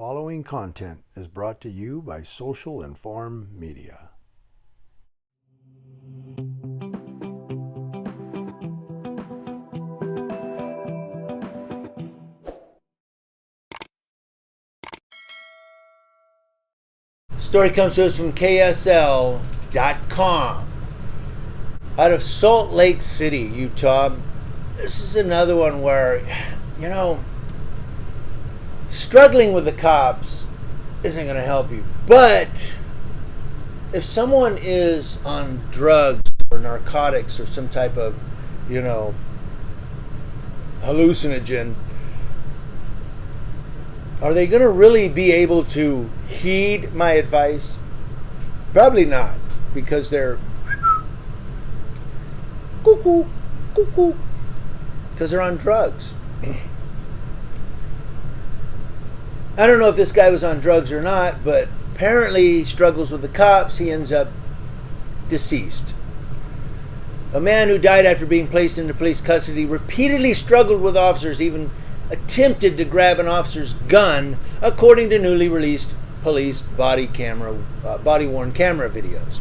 following content is brought to you by Social Inform Media. Story comes to us from KSL.com. Out of Salt Lake City, Utah. This is another one where, struggling with the cops isn't going to help you. But if someone is on drugs or narcotics or some type of, hallucinogen, are they going to really be able to heed my advice? Probably not, because they're cuckoo, because they're on drugs. I don't know if this guy was on drugs or not, but apparently he struggles with the cops. He ends up deceased. A man who died after being placed into police custody repeatedly struggled with officers, even attempted to grab an officer's gun, according to newly released police body-worn camera videos.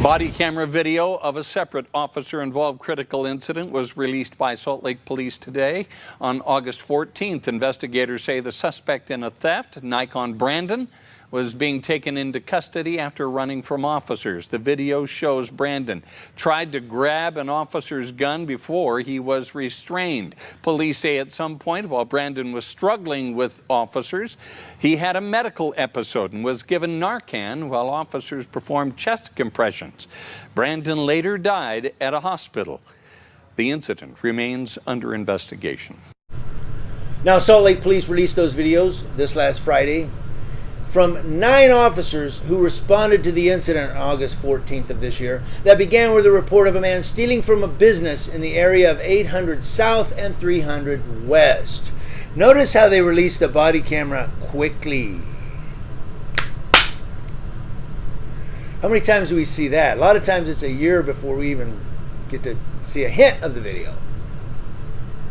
Body camera video of a separate officer-involved critical incident was released by Salt Lake Police today. On August 14th, investigators say the suspect in a theft, Nikon Brandon, was being taken into custody after running from officers. The video shows Brandon tried to grab an officer's gun before he was restrained. Police say at some point, while Brandon was struggling with officers, he had a medical episode and was given Narcan while officers performed chest compressions. Brandon later died at a hospital. The incident remains under investigation. Now, Salt Lake Police released those videos this last Friday from 9 officers who responded to the incident on August 14th of this year that began with a report of a man stealing from a business in the area of 800 South and 300 West. Notice how they released the body camera quickly. How many times do we see that? A lot of times it's a year before we even get to see a hint of the video.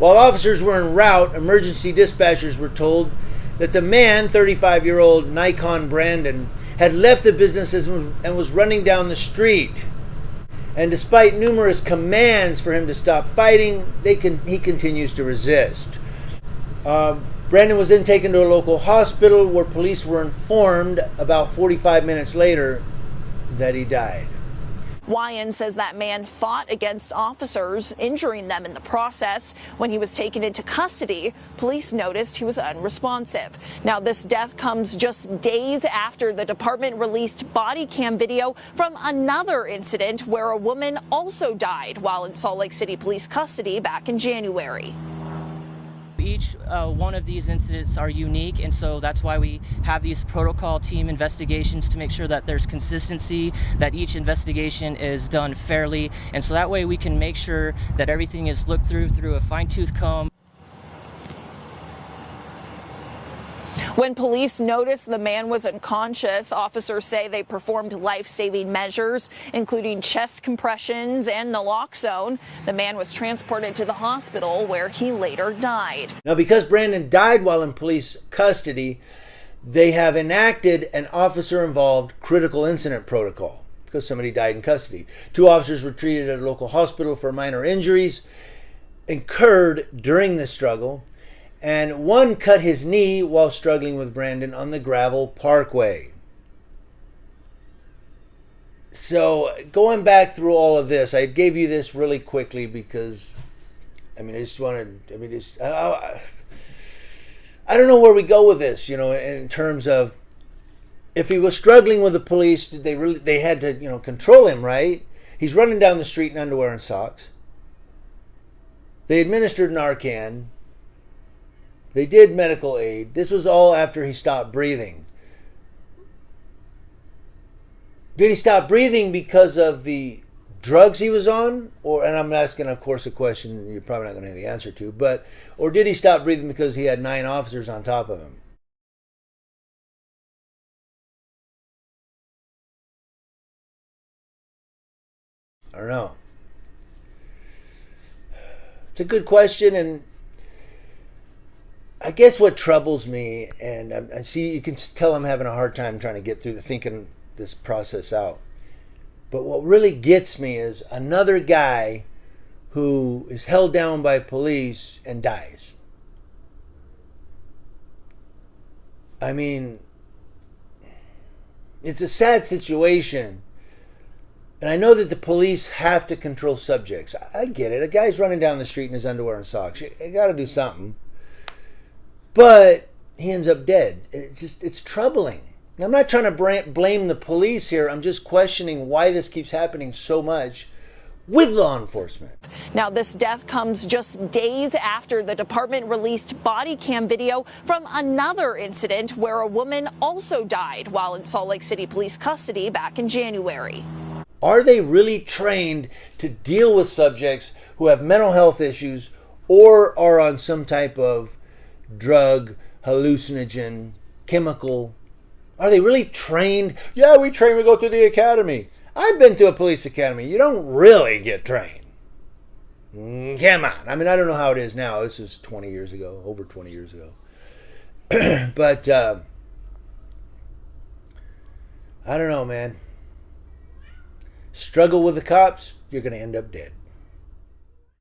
While officers were en route, emergency dispatchers were told that the man, 35-year-old Nikon Brandon, had left the business and was running down the street. And despite numerous commands for him to stop fighting, he continues to resist. Brandon was then taken to a local hospital where police were informed about 45 minutes later that he died. Wyan says that man fought against officers, injuring them in the process. When he was taken into custody, police noticed he was unresponsive. Now, this death comes just days after the department released body cam video from another incident where a woman also died while in Salt Lake City police custody back in January. Each one of these incidents are unique, and so that's why we have these protocol team investigations to make sure that there's consistency, that each investigation is done fairly, and so that way we can make sure that everything is looked through a fine-tooth comb. When police noticed the man was unconscious, officers say they performed life-saving measures, including chest compressions and naloxone. The man was transported to the hospital where he later died. Now, because Brandon died while in police custody, they have enacted an officer-involved critical incident protocol because somebody died in custody. 2 officers were treated at a local hospital for minor injuries incurred during the struggle, and 1 cut his knee while struggling with Brandon on the gravel parkway. So going back through all of this, I gave you this really quickly because, I don't know where we go with this, in terms of if he was struggling with the police, they had to, control him, right? He's running down the street in underwear and socks. They administered Narcan. They did medical aid. This was all after he stopped breathing. Did he stop breathing because of the drugs he was on? And I'm asking, of course, a question you're probably not going to have the answer to, or did he stop breathing because he had 9 officers on top of him? I don't know. It's a good question, and I guess what troubles me, and I see you can tell I'm having a hard time trying to get through thinking this process out. But what really gets me is another guy who is held down by police and dies. I mean, it's a sad situation. And I know that the police have to control subjects. I get it. A guy's running down the street in his underwear and socks. You got to do something. But he ends up dead. It's troubling. I'm not trying to blame the police here. I'm just questioning why this keeps happening so much with law enforcement. Now, this death comes just days after the department released body cam video from another incident where a woman also died while in Salt Lake City police custody back in January. Are they really trained to deal with subjects who have mental health issues or are on some type of drug, hallucinogen, chemical? Are they really trained? Yeah, we train, we go through the academy. I've been to a police academy. You don't really get trained. Come on. I mean, I don't know how it is now. This is 20 years ago, over 20 years ago. But I don't know, man. Struggle with the cops, you're going to end up dead.